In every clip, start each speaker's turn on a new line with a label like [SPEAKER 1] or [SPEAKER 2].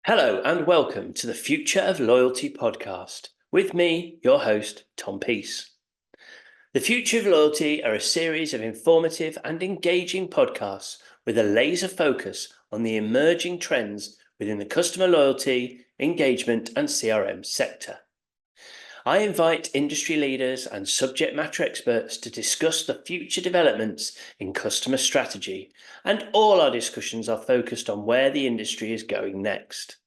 [SPEAKER 1] Hello and welcome to the Future of Loyalty podcast with me, your host, Tom Peace. The Future of Loyalty are a series of informative and engaging podcasts with a laser focus on the emerging trends within the customer loyalty, engagement and CRM sector. I invite industry leaders and subject matter experts to discuss the future developments in customer strategy, and all our discussions are focused on where the industry is going next.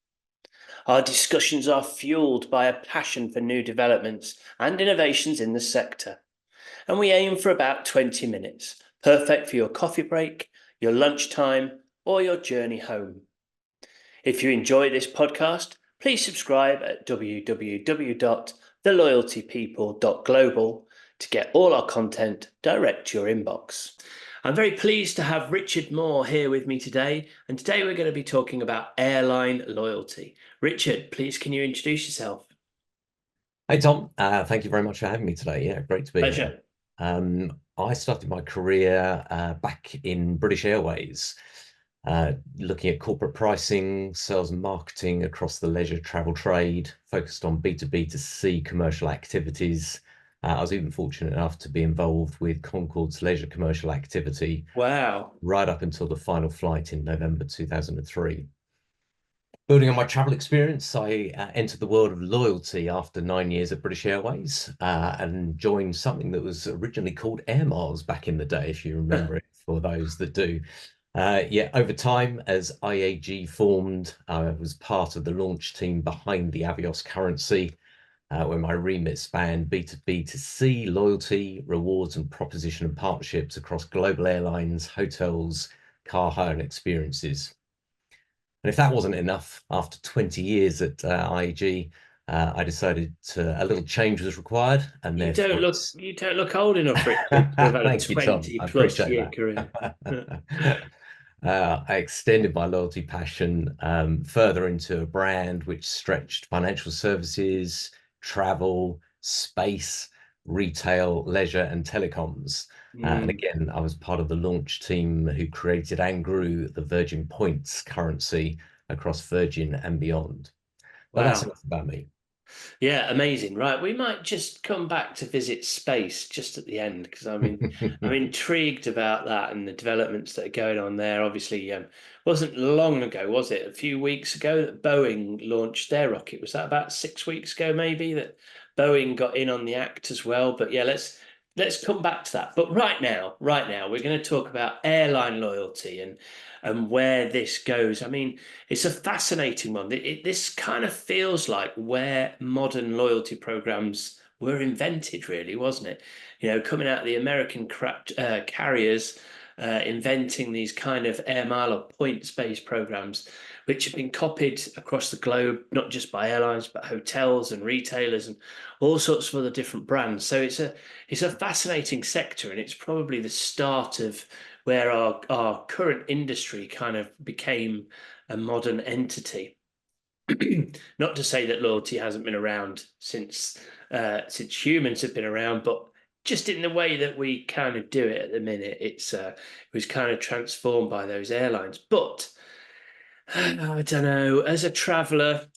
[SPEAKER 1] Our discussions are fueled by a passion for new developments and innovations in the sector, and we aim for about 20 minutes, perfect for your coffee break, your lunchtime, or your journey home. If you enjoy this podcast, please subscribe at www.theloyaltypeople.global to get all our content direct to your inbox. I'm very pleased to have Richard Moore here with me today, and today we're going to be talking about airline loyalty. Richard, please can you introduce yourself?
[SPEAKER 2] Hey Tom, thank you very much for having me today. Yeah, great to be here.
[SPEAKER 1] Pleasure.
[SPEAKER 2] I started my career back in British Airways, looking at corporate pricing, sales and marketing across the leisure travel trade, focused on B2B to C commercial activities. I was even fortunate enough to be involved with Concorde's leisure commercial activity
[SPEAKER 1] Wow.
[SPEAKER 2] right up until the final flight in November 2003. Building on my travel experience, I entered the world of loyalty after 9 years at British Airways and joined something that was originally called airmiles back in the day, if you remember it, for those that do. Over time, as IAG formed, I was part of the launch team behind the Avios currency, where my remit spanned B2B to C, loyalty, rewards and proposition and partnerships across global airlines, hotels, car hire and experiences. And if that wasn't enough, after 20 years at IAG, I decided a little change was required, and
[SPEAKER 1] You don't
[SPEAKER 2] therefore
[SPEAKER 1] look
[SPEAKER 2] it's.
[SPEAKER 1] you don't look old enough, Richard, to have had a
[SPEAKER 2] Thank you, Tom.
[SPEAKER 1] 20
[SPEAKER 2] I
[SPEAKER 1] plus
[SPEAKER 2] appreciate
[SPEAKER 1] year career.
[SPEAKER 2] that. I extended my loyalty passion further into a brand which stretched financial services, travel, space, retail, leisure, and telecoms. And
[SPEAKER 1] Mm,
[SPEAKER 2] again, I was part of the launch team who created and grew the Virgin Points currency across Virgin and beyond. But that's
[SPEAKER 1] wow.
[SPEAKER 2] enough about me.
[SPEAKER 1] Yeah, amazing. Right, we might just come back to visit space just at the end because I'm intrigued about that and the developments that are going on there. Obviously, wasn't long ago, was it? A few weeks ago that Boeing launched their rocket. Was that about 6 weeks ago, maybe, that Boeing got in on the act as well? But yeah, let's come back to that. But right now, we're going to talk about airline loyalty and where this goes. I mean, it's a fascinating one. This kind of feels like where modern loyalty programs were invented, really, wasn't it? You know, coming out of the American carriers, inventing these kind of air mile or points-based programs, which have been copied across the globe, not just by airlines, but hotels and retailers and all sorts of other different brands. So it's a fascinating sector, and it's probably the start of where our current industry kind of became a modern entity. Not to say that loyalty hasn't been around since humans have been around, but just in the way that we kind of do it at the minute, it was kind of transformed by those airlines. But I don't know, as a traveller,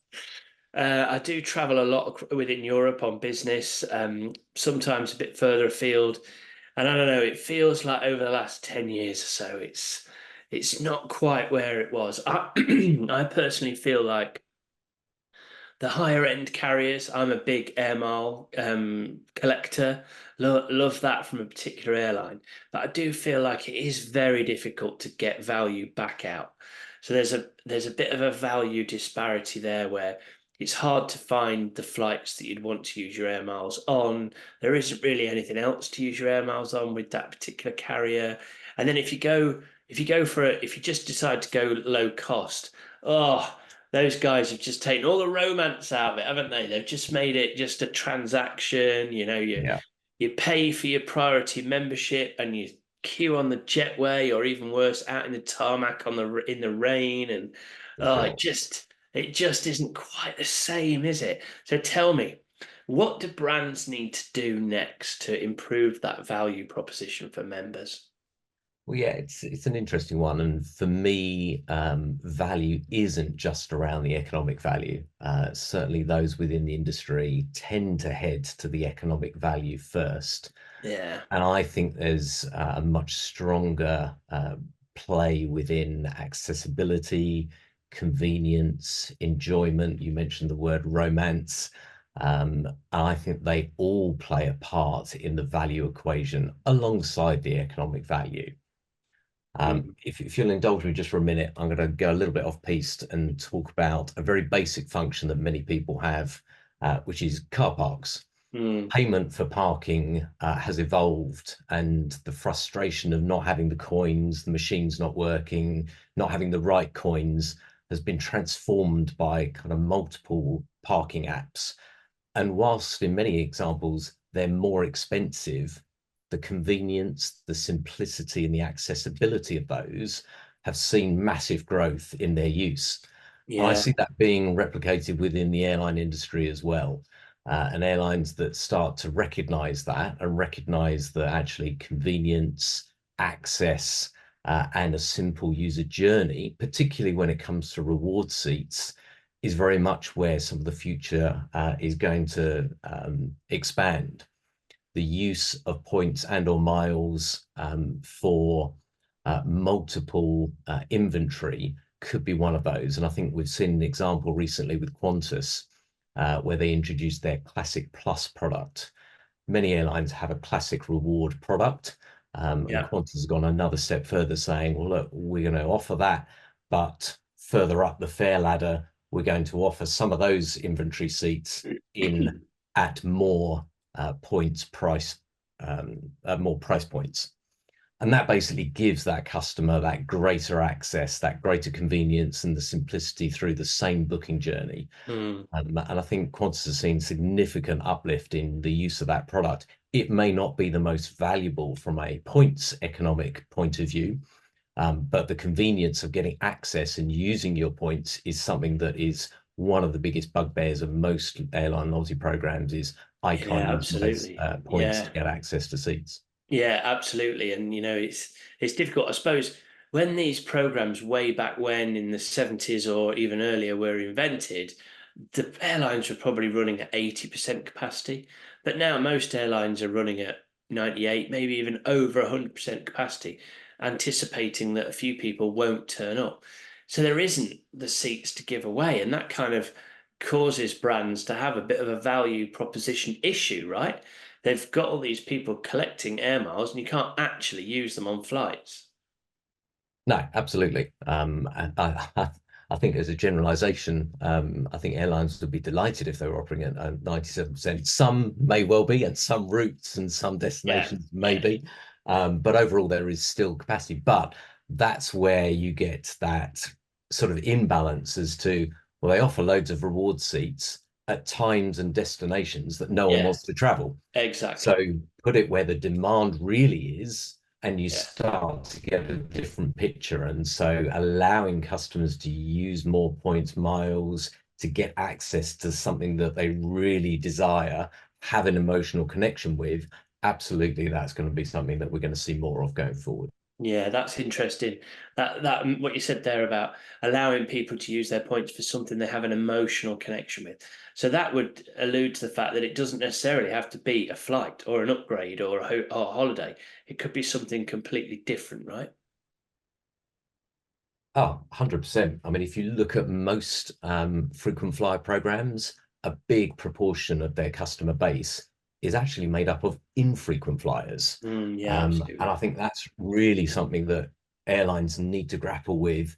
[SPEAKER 1] I do travel a lot within Europe on business, sometimes a bit further afield. And I don't know, it feels like over the last 10 years or so, it's not quite where it was. I personally feel like the higher end carriers, I'm a big air mile collector, love that from a particular airline. But I do feel like it is very difficult to get value back out. So there's a bit of a value disparity there where it's hard to find the flights that you'd want to use your air miles on. There isn't really anything else to use your air miles on with that particular carrier. And then if you just decide to go low cost, oh, those guys have just taken all the romance out of it, haven't they? They've just made it just a transaction. You know,
[SPEAKER 2] Yeah,
[SPEAKER 1] you pay for your priority membership and you queue on the jetway, or even worse, out in the tarmac in the rain, and
[SPEAKER 2] for
[SPEAKER 1] oh,
[SPEAKER 2] sure.
[SPEAKER 1] it just isn't quite the same, is it? So tell me, what do brands need to do next to improve that value proposition for members?
[SPEAKER 2] Well, yeah, it's an interesting one, and for me, value isn't just around the economic value. Certainly, those within the industry tend to head to the economic value first,
[SPEAKER 1] Yeah.
[SPEAKER 2] and I think there's a much stronger play within accessibility, convenience, enjoyment. You mentioned the word romance. I think they all play a part in the value equation alongside the economic value.
[SPEAKER 1] Mm.
[SPEAKER 2] If you'll indulge me just for a minute, I'm going to go a little bit off piste and talk about a very basic function that many people have, which is car parks.
[SPEAKER 1] Mm.
[SPEAKER 2] Payment for parking has evolved, and the frustration of not having the coins, the machines not working, not having the right coins has been transformed by kind of multiple parking apps. And whilst in many examples they're more expensive, the convenience, the simplicity, and the accessibility of those have seen massive growth in their use. And I
[SPEAKER 1] Yeah.
[SPEAKER 2] see that being replicated within the airline industry as well. And airlines that start to recognize that and recognize that actually convenience, access, and a simple user journey, particularly when it comes to reward seats, is very much where some of the future is going to expand. The use of points and or miles for multiple inventory could be one of those. And I think we've seen an example recently with Qantas, where they introduced their Classic Plus product. Many airlines have a classic reward product, and
[SPEAKER 1] Yeah.
[SPEAKER 2] Qantas has gone another step further, saying, well, look, we're going to offer that, but further up the fare ladder, we're going to offer some of those inventory seats in at more points price, more price points. And that basically gives that customer that greater access, that greater convenience, and the simplicity through the same booking journey.
[SPEAKER 1] Mm.
[SPEAKER 2] And I think Qantas has seen significant uplift in the use of that product. It may not be the most valuable from a points economic point of view, but the convenience of getting access and using your points is something that is one of the biggest bugbears of most airline loyalty programs is I can't
[SPEAKER 1] Yeah,
[SPEAKER 2] use my
[SPEAKER 1] absolutely.
[SPEAKER 2] points to
[SPEAKER 1] Yeah.
[SPEAKER 2] get access to seats.
[SPEAKER 1] Yeah, absolutely. And it's difficult. I suppose when these programs way back when in the 70s or even earlier were invented, the airlines were probably running at 80% capacity. But now most airlines are running at 98, maybe even over 100% capacity, anticipating that a few people won't turn up. So there isn't the seats to give away. And that kind of causes brands to have a bit of a value proposition issue, right? They've got all these people collecting air miles and you can't actually use them on flights.
[SPEAKER 2] No, absolutely. And I think as a generalization, I think airlines would be delighted if they were offering it at 97%. Some may well be, and some routes and some
[SPEAKER 1] Yeah,
[SPEAKER 2] destinations may
[SPEAKER 1] yeah,
[SPEAKER 2] be. But overall, there is still capacity. But that's where you get that sort of imbalance as to, well, they offer loads of reward seats at times and destinations that no one
[SPEAKER 1] yeah,
[SPEAKER 2] wants to travel. So
[SPEAKER 1] exactly.
[SPEAKER 2] put it where the demand really is, and you
[SPEAKER 1] Yeah,
[SPEAKER 2] start to get a different picture. And so allowing customers to use more points, miles to get access to something that they really desire, have an emotional connection with, absolutely, that's going to be something that we're going to see more of going forward.
[SPEAKER 1] yeah, that's interesting. That what you said there about allowing people to use their points for something they have an emotional connection with. So that would allude to the fact that it doesn't necessarily have to be a flight or an upgrade or or a holiday. It could be something completely different, right?
[SPEAKER 2] Oh, 100%. I mean, if you look at most frequent flyer programs, a big proportion of their customer base is actually made up of infrequent flyers.
[SPEAKER 1] Mm, yeah,
[SPEAKER 2] And
[SPEAKER 1] absolutely.
[SPEAKER 2] I think that's really something that airlines need to grapple with,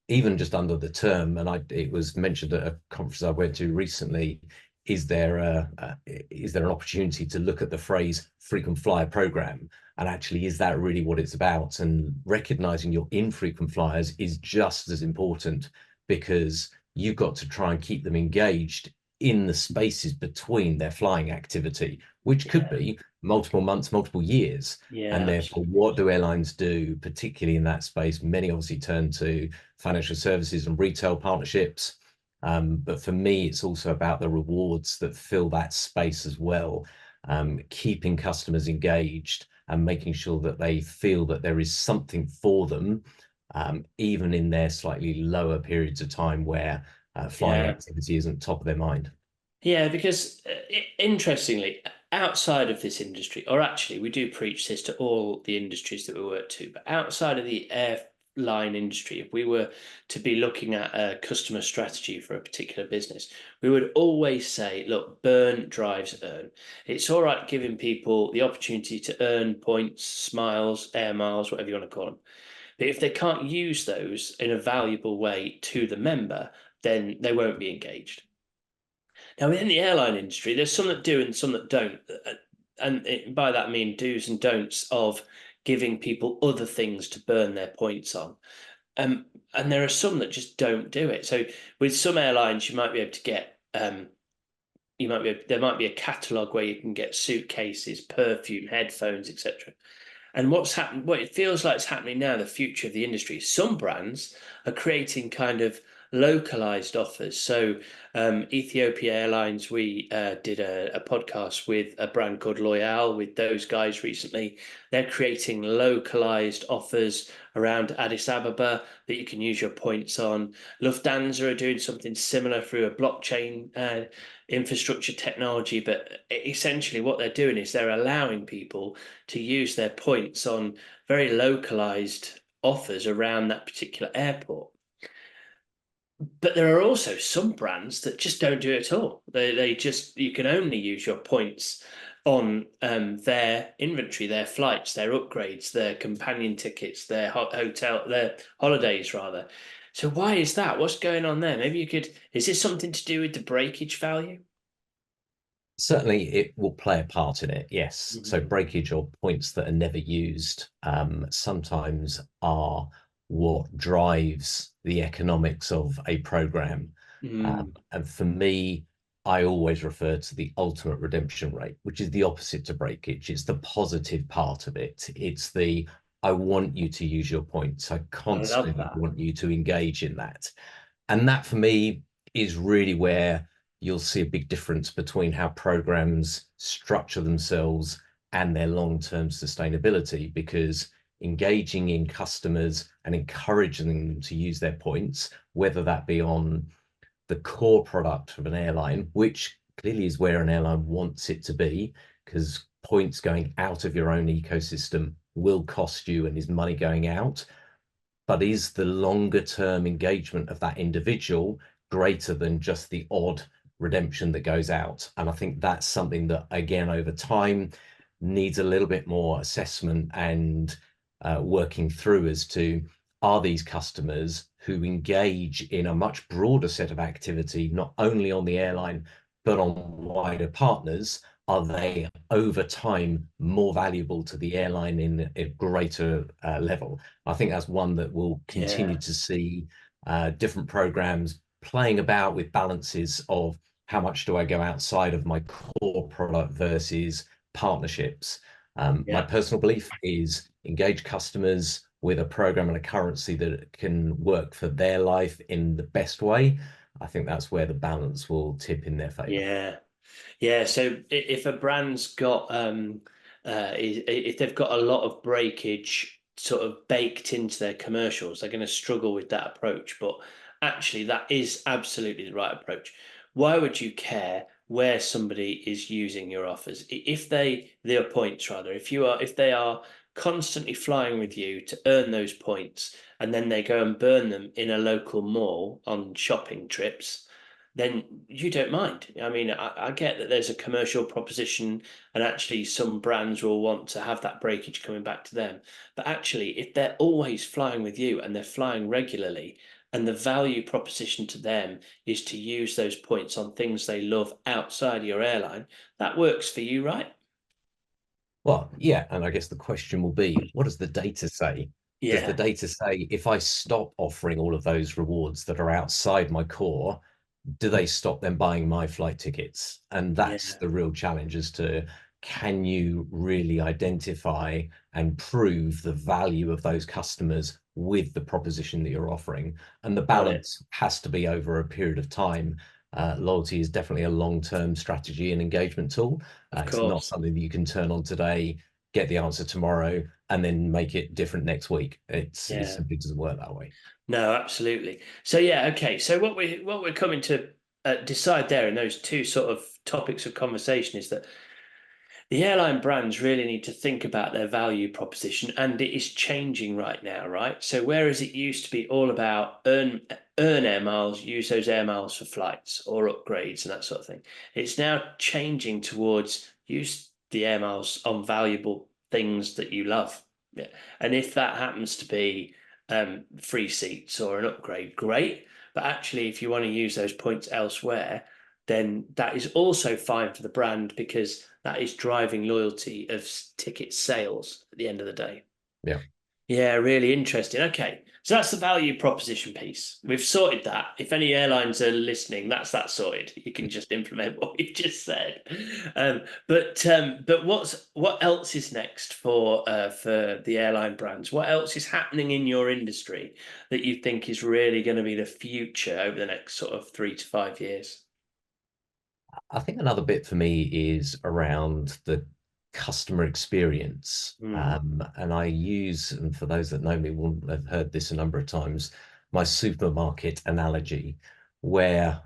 [SPEAKER 2] even just under the term. And it was mentioned at a conference I went to recently. Is there an opportunity to look at the phrase frequent flyer program? And actually, is that really what it's about? And recognizing your infrequent flyers is just as important because you've got to try and keep them engaged in the spaces between their flying activity, which could
[SPEAKER 1] Yeah,
[SPEAKER 2] be multiple months, multiple years. And
[SPEAKER 1] yeah,
[SPEAKER 2] therefore,
[SPEAKER 1] absolutely.
[SPEAKER 2] what do airlines do, particularly in that space? Many obviously turn to financial services and retail partnerships. But for me, it's also about the rewards that fill that space as well, keeping customers engaged. and making sure that they feel that there is something for them, even in their slightly lower periods of time where flying
[SPEAKER 1] Yeah.
[SPEAKER 2] activity isn't top of their mind.
[SPEAKER 1] Yeah, because interestingly, outside of this industry, or actually, we do preach this to all the industries that we work to, but outside of the airline industry, if we were to be looking at a customer strategy for a particular business, we would always say, look, burn drives earn. It's all right giving people the opportunity to earn points, smiles, air miles, whatever you want to call them. But if they can't use those in a valuable way to the member, then they won't be engaged. Now, within the airline industry, there's some that do and some that don't. And by that I mean do's and don'ts of giving people other things to burn their points on. And there are some that just don't do it. So with some airlines, you might be able to get there might be a catalogue where you can get suitcases, perfume, headphones, etc. And what's happened, what it feels like is happening now, the future of the industry, some brands are creating kind of localized offers. So, Ethiopia Airlines, we did a podcast with a brand called Loyal with those guys recently. They're creating localized offers around Addis Ababa that you can use your points on. Lufthansa are doing something similar through a blockchain infrastructure technology, but essentially what they're doing is they're allowing people to use their points on very localized offers around that particular airport. But there are also some brands that just don't do it at all. They just you can only use your points on their inventory, their flights, their upgrades, their companion tickets, their hotel, their holidays rather. So why is that? What's going on there? Maybe you could. Is this something to do with the breakage value?
[SPEAKER 2] Certainly, it will play a part in it, yes. So
[SPEAKER 1] Mhm.
[SPEAKER 2] breakage or points that are never used sometimes are what drives the economics of a program.
[SPEAKER 1] Mm.
[SPEAKER 2] And for me, I always refer to the ultimate redemption rate, which is the opposite to breakage. It's the positive part of it. It's the I want you to use your points. I
[SPEAKER 1] I love
[SPEAKER 2] constantly
[SPEAKER 1] that.
[SPEAKER 2] want you to engage in that. And that for me is really where you'll see a big difference between how programs structure themselves and their long-term sustainability, because engaging in customers and encouraging them to use their points, whether that be on the core product of an airline, which clearly is where an airline wants it to be, because points going out of your own ecosystem will cost you and is money going out, but is the longer term engagement of that individual greater than just the odd redemption that goes out? And I think that's something that, again, over time needs a little bit more assessment and working through as to are these customers who engage in a much broader set of activity, not only on the airline, but on wider partners, are they over time more valuable to the airline in a greater level? I think that's one that we'll
[SPEAKER 1] Yeah.
[SPEAKER 2] continue to see different programs playing about with balances of how much do I go outside of my core product versus partnerships. My
[SPEAKER 1] Yeah.
[SPEAKER 2] personal belief is engage customers with a program and a currency that can work for their life in the best way. I think that's where the balance will tip in their favor.
[SPEAKER 1] Yeah. Yeah, so if a brand's got if they've got a lot of breakage sort of baked into their commercials, they're going to struggle with that approach. But actually, that is absolutely the right approach. Why would you care where somebody is using your offers? If their points rather, if they are constantly flying with you to earn those points and then they go and burn them in a local mall on shopping trips, then you don't mind. I mean, I get that there's a commercial proposition, and actually, some brands will want to have that breakage coming back to them. But actually, if they're always flying with you and they're flying regularly, and the value proposition to them is to use those points on things they love outside your airline, that works for you, right?
[SPEAKER 2] Well, yeah, and I guess the question will be, what does the data say? Does the
[SPEAKER 1] Yeah,
[SPEAKER 2] data say if I stop offering all of those rewards that are outside my core, do they stop them buying my flight tickets? And that's
[SPEAKER 1] yeah,
[SPEAKER 2] the real challenge as to can you really identify and prove the value of those customers with the proposition that you're offering? And the
[SPEAKER 1] got it.
[SPEAKER 2] balance has to be over a period of time. Loyalty is definitely a long-term strategy and engagement tool.
[SPEAKER 1] Of
[SPEAKER 2] It's not
[SPEAKER 1] course.
[SPEAKER 2] something that you can turn on today, get the answer tomorrow, and then make it different next week. It
[SPEAKER 1] Yeah.
[SPEAKER 2] simply doesn't work that way.
[SPEAKER 1] No, absolutely. So yeah, okay. So what we're coming to decide there in those two sort of topics of conversation is that the airline brands really need to think about their value proposition, and it is changing right now, right? So whereas it used to be all about earn air miles, use those air miles for flights or upgrades and that sort of thing, it's now changing towards use the air miles on valuable things that you love. Yeah. And if that happens to be free seats or an upgrade, great. But actually, if you want to use those points elsewhere, then that is also fine for the brand because that is driving loyalty of ticket sales at the end of the day.
[SPEAKER 2] Yeah.
[SPEAKER 1] Yeah, really interesting. Okay. So that's the value proposition piece. We've sorted that. If any airlines are listening, that's that sorted. You can just implement what we've just said. But what else is next for the airline brands? What else is happening in your industry that you think is really going to be the future over the next sort of 3 to 5 years?
[SPEAKER 2] I think another bit for me is around the customer experience.
[SPEAKER 1] Mm,
[SPEAKER 2] And I use, and for those that know me will have heard this a number of times, my supermarket analogy, where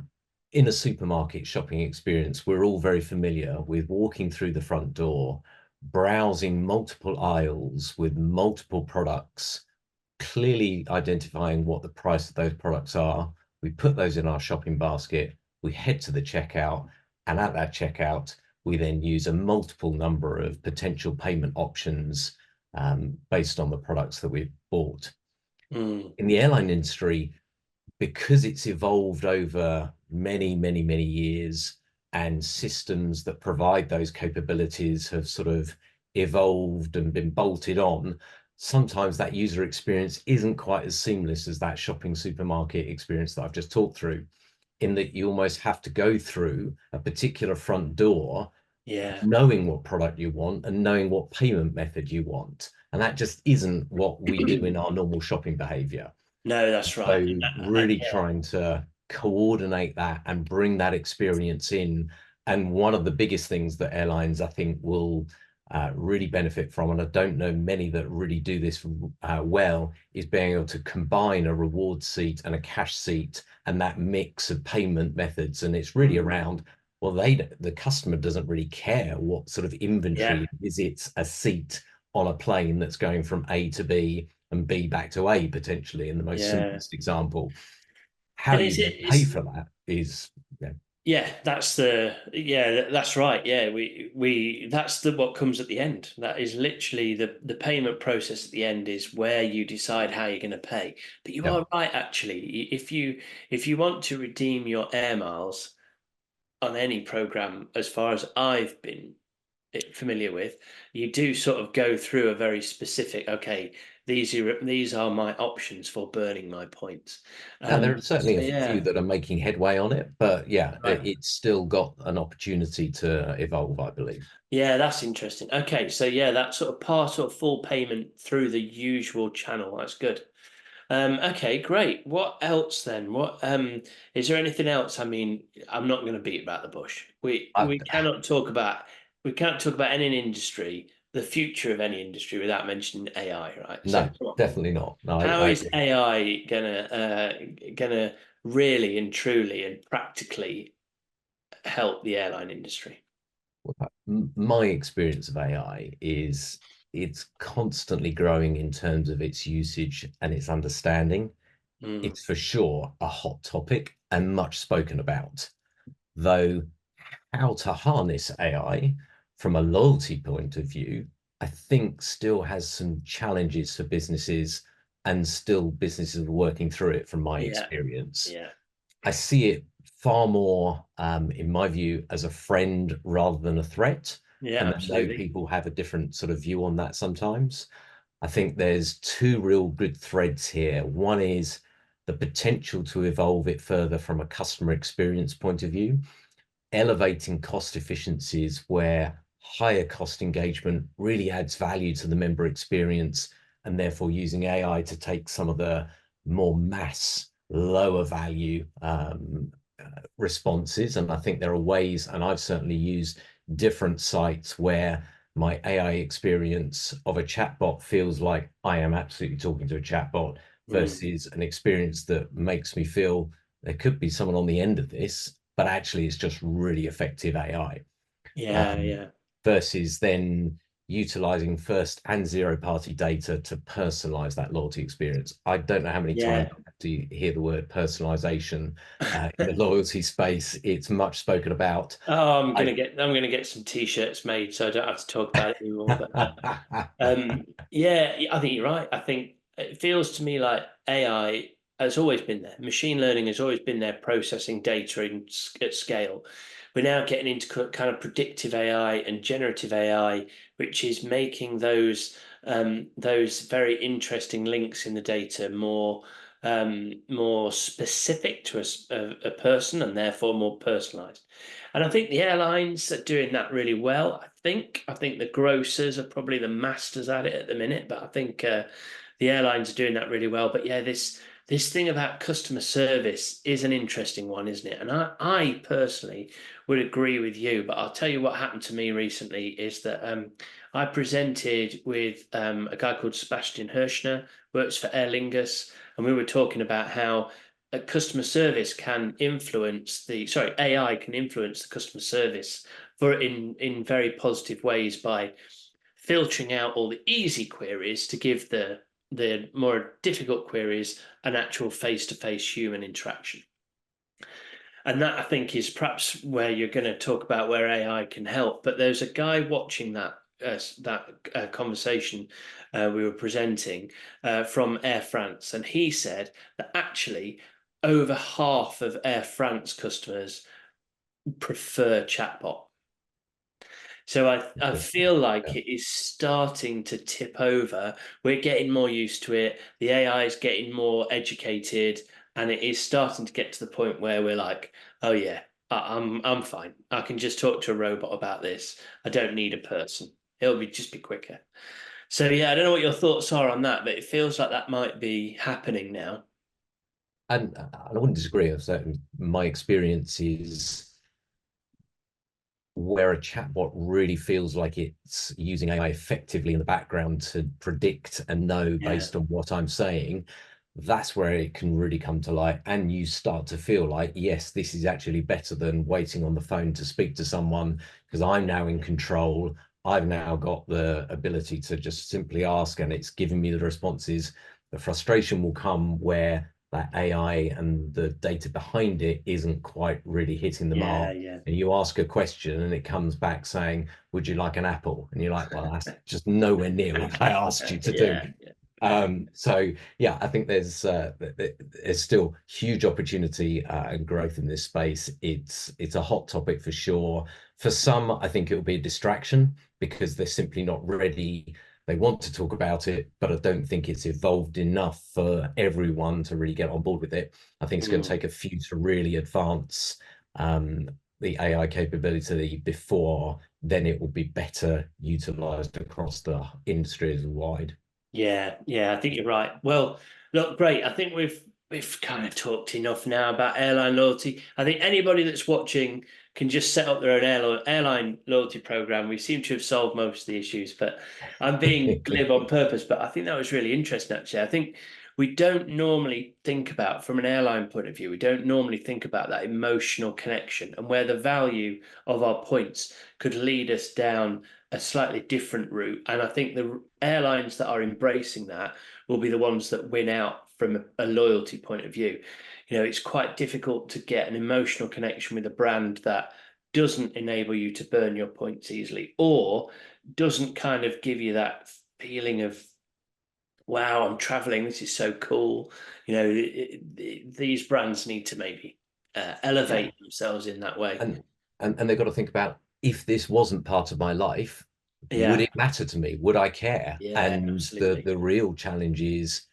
[SPEAKER 2] in a supermarket shopping experience, we're all very familiar with walking through the front door, browsing multiple aisles with multiple products, clearly identifying what the price of those products are. We put those in our shopping basket, we head to the checkout, and at that checkout, we then use a multiple number of potential payment options based on the products that we've bought.
[SPEAKER 1] mm,
[SPEAKER 2] In the airline industry, because it's evolved over many, many, many years, and systems that provide those capabilities have sort of evolved and been bolted on, sometimes that user experience isn't quite as seamless as that shopping supermarket experience that I've just talked through, in that you almost have to go through a particular front door
[SPEAKER 1] yeah.
[SPEAKER 2] knowing what product you want and knowing what payment method you want. And that just isn't what we do in our normal shopping behavior.
[SPEAKER 1] No, that's right.
[SPEAKER 2] So really
[SPEAKER 1] Yeah.
[SPEAKER 2] trying to coordinate that and bring that experience in. And one of the biggest things that airlines, I think, will really benefit from, and I don't know many that really do this well, is being able to combine a reward seat and a cash seat and that mix of payment methods. And it's really
[SPEAKER 1] Mm,
[SPEAKER 2] around, well, the customer doesn't really care what sort of
[SPEAKER 1] yeah.
[SPEAKER 2] inventory visits a seat on a plane that's going from A to B and B back to A potentially in the most
[SPEAKER 1] Yeah.
[SPEAKER 2] simplest example. How
[SPEAKER 1] And
[SPEAKER 2] you
[SPEAKER 1] is
[SPEAKER 2] then
[SPEAKER 1] it
[SPEAKER 2] pay
[SPEAKER 1] is
[SPEAKER 2] for that is, yeah,
[SPEAKER 1] yeah, that's right. Yeah, we that's the what comes at the end. That is literally the payment process at the end is where you decide how you're going to pay. But you
[SPEAKER 2] yeah.
[SPEAKER 1] are right, actually. If you want to redeem your air miles on any program, as far as I've been familiar with, you do sort of go through a very specific, okay, these are my options for burning my points.
[SPEAKER 2] Now, there are certainly
[SPEAKER 1] So
[SPEAKER 2] a few
[SPEAKER 1] yeah,
[SPEAKER 2] that are making headway on it, but yeah,
[SPEAKER 1] right.
[SPEAKER 2] it's still got an opportunity to evolve, I believe.
[SPEAKER 1] Yeah, that's interesting. Okay, so yeah, that sort of part or full payment through the usual channel. That's good. Okay, great. What else then? What is there anything else? I mean, I'm not going to beat about the bush. We
[SPEAKER 2] I,
[SPEAKER 1] we cannot talk about we can't talk about any industry, the future of any industry without mentioning AI, right? So
[SPEAKER 2] no,
[SPEAKER 1] come on.
[SPEAKER 2] definitely not. No,
[SPEAKER 1] How
[SPEAKER 2] I
[SPEAKER 1] is
[SPEAKER 2] agree.
[SPEAKER 1] AI gonna really and truly and practically help the airline industry?
[SPEAKER 2] My experience of AI is it's constantly growing in terms of its usage and its understanding.
[SPEAKER 1] Mm,
[SPEAKER 2] It's for sure a hot topic and much spoken about, though how to harness AI from a loyalty point of view, I think still has some challenges for businesses, and still businesses are working through it from my
[SPEAKER 1] yeah,
[SPEAKER 2] experience.
[SPEAKER 1] yeah,
[SPEAKER 2] I see it far more, in my view, as a friend rather than a threat.
[SPEAKER 1] yeah,
[SPEAKER 2] And I know
[SPEAKER 1] absolutely.
[SPEAKER 2] people have a different sort of view on that sometimes. I think there's two real good threads here. One is the potential to evolve it further from a customer experience point of view, elevating cost efficiencies where higher cost engagement really adds value to the member experience, and therefore using AI to take some of the more mass, lower value responses. And I think there are ways, and I've certainly used different sites where my AI experience of a chatbot feels like I am absolutely talking to a chatbot
[SPEAKER 1] Mm.
[SPEAKER 2] versus an experience that makes me feel there could be someone on the end of this, but actually it's just really effective AI.
[SPEAKER 1] Yeah,
[SPEAKER 2] Um,
[SPEAKER 1] yeah.
[SPEAKER 2] versus then utilizing first and zero party data to personalize that loyalty experience. I don't know how many times
[SPEAKER 1] Yeah.
[SPEAKER 2] I have to hear the word personalization in the loyalty space. It's much spoken about.
[SPEAKER 1] Oh,
[SPEAKER 2] I
[SPEAKER 1] I'm gonna get some t-shirts made so I don't have to talk about it anymore. But yeah, I think you're right. I think it feels to me like AI has always been there. Machine learning has always been there, processing data at scale. We're now getting into kind of predictive AI and generative AI, which is making those very interesting links in the data more specific to a person and therefore more personalized. And I think the airlines are doing that really well. I think the grocers are probably the masters at it at the minute, but I think the airlines are doing that really well. But yeah, this thing about customer service is an interesting one, isn't it? And I personally would agree with you, but I'll tell you what happened to me recently is that I presented with a guy called Sebastian Hirschner, works for Aer Lingus, and we were talking about how customer service can influence AI can influence the customer service in very positive ways by filtering out all the easy queries to give the more difficult queries an actual face-to-face human interaction. And that I think is perhaps where you're going to talk about where AI can help. But there's a guy watching that conversation we were presenting from Air France, and he said that actually over half of Air France customers prefer chatbot. So I
[SPEAKER 2] Interesting.
[SPEAKER 1] feel like
[SPEAKER 2] Yeah.
[SPEAKER 1] it is starting to tip over. We're getting more used to it. The AI is getting more educated, and it is starting to get to the point where we're like, oh yeah, I'm fine. I can just talk to a robot about this. I don't need a person. It'll just be quicker. So yeah, I don't know what your thoughts are on that, but it feels like that might be happening now.
[SPEAKER 2] And I wouldn't disagree. So my experience is where a chatbot really feels like it's using AI effectively in the background to predict and know
[SPEAKER 1] Yeah,
[SPEAKER 2] based on what I'm saying, that's where it can really come to light. And you start to feel like, yes, this is actually better than waiting on the phone to speak to someone because I'm now in control. I've now got the ability to just simply ask, and it's giving me the responses. The frustration will come where that AI and the data behind it isn't quite really hitting the
[SPEAKER 1] yeah,
[SPEAKER 2] mark,
[SPEAKER 1] yeah,
[SPEAKER 2] and you ask a question and it comes back saying, would you like an apple? And you're like, well, that's just nowhere near what I asked you to do.
[SPEAKER 1] yeah, yeah.
[SPEAKER 2] So yeah, I think there's still huge opportunity and growth in this space. It's a hot topic for sure. For some, I think it will be a distraction because they're simply not ready. They want to talk about it, but I don't think it's evolved enough for everyone to really get on board with it. I think it's going to
[SPEAKER 1] Mm.
[SPEAKER 2] take a few to really advance um, the AI capability before then it will be better utilized across the industry as wide.
[SPEAKER 1] Yeah, yeah, I think you're right. Well, look, great. I think we've kind of talked enough now about airline loyalty. I think anybody that's watching can just set up their own airline loyalty program. We seem to have solved most of the issues, but I'm being glib on purpose. But I think that was really interesting, actually. I think we don't normally think about, from an airline point of view, we don't normally think about that emotional connection and where the value of our points could lead us down a slightly different route. And I think the airlines that are embracing that will be the ones that win out from a loyalty point of view. It's quite difficult to get an emotional connection with a brand that doesn't enable you to burn your points easily or doesn't kind of give you that feeling of, wow, I'm traveling. This is so cool. These brands need to maybe
[SPEAKER 2] Yeah,
[SPEAKER 1] elevate themselves in that way.
[SPEAKER 2] and and they've got to think about if this wasn't part of my life, would
[SPEAKER 1] Yeah,
[SPEAKER 2] it matter to me? Would I care?
[SPEAKER 1] yeah,
[SPEAKER 2] And the
[SPEAKER 1] absolutely.
[SPEAKER 2] the real challenge is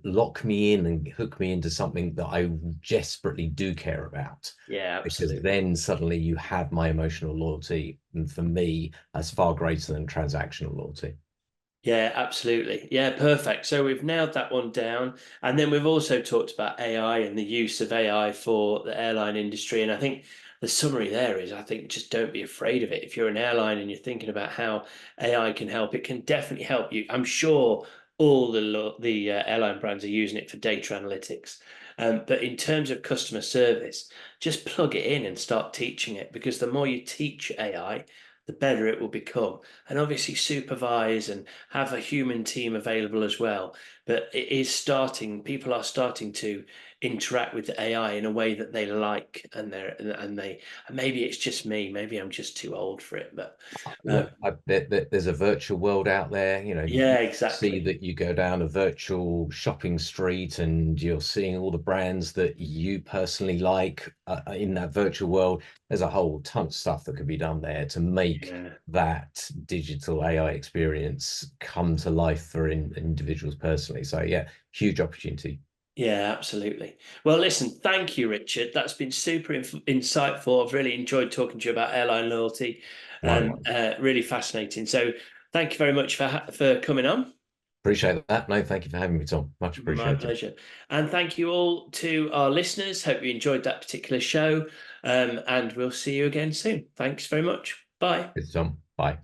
[SPEAKER 2] lock me in and hook me into something that I desperately do care about.
[SPEAKER 1] Yeah,
[SPEAKER 2] Because
[SPEAKER 1] absolutely.
[SPEAKER 2] then suddenly you have my emotional loyalty. And for me, that's far greater than transactional loyalty.
[SPEAKER 1] Yeah, absolutely. Yeah, perfect. So we've nailed that one down. And then we've also talked about AI and the use of AI for the airline industry. And I think the summary there is, I think, just don't be afraid of it. If you're an airline and you're thinking about how AI can help, it can definitely help you. I'm sure all the airline brands are using it for data analytics. But in terms of customer service, just plug it in and start teaching it, because the more you teach AI, the better it will become. And obviously supervise and have a human team available as well. But it is starting, people are starting to interact with the AI in a way that they like, and maybe it's just me, maybe I'm just too old for it, but
[SPEAKER 2] Look, there's a virtual world out there. You
[SPEAKER 1] yeah,
[SPEAKER 2] see
[SPEAKER 1] exactly.
[SPEAKER 2] that you go down a virtual shopping street and you're seeing all the brands that you personally like in that virtual world. There's a whole ton of stuff that could be done there to make
[SPEAKER 1] Yeah.
[SPEAKER 2] that digital AI experience come to life for individuals personally. So yeah, huge opportunity.
[SPEAKER 1] Yeah, absolutely. Well, listen, thank you, Richard. That's been super insightful. I've really enjoyed talking to you about airline loyalty, and
[SPEAKER 2] Likewise.
[SPEAKER 1] really fascinating. So, thank you very much for coming on.
[SPEAKER 2] Appreciate that. No, thank you for having me, Tom. Much
[SPEAKER 1] My
[SPEAKER 2] appreciated.
[SPEAKER 1] pleasure. And thank you all to our listeners. Hope you enjoyed that particular show. And we'll see you again soon. Thanks very much. Bye.
[SPEAKER 2] It's Tom. Bye.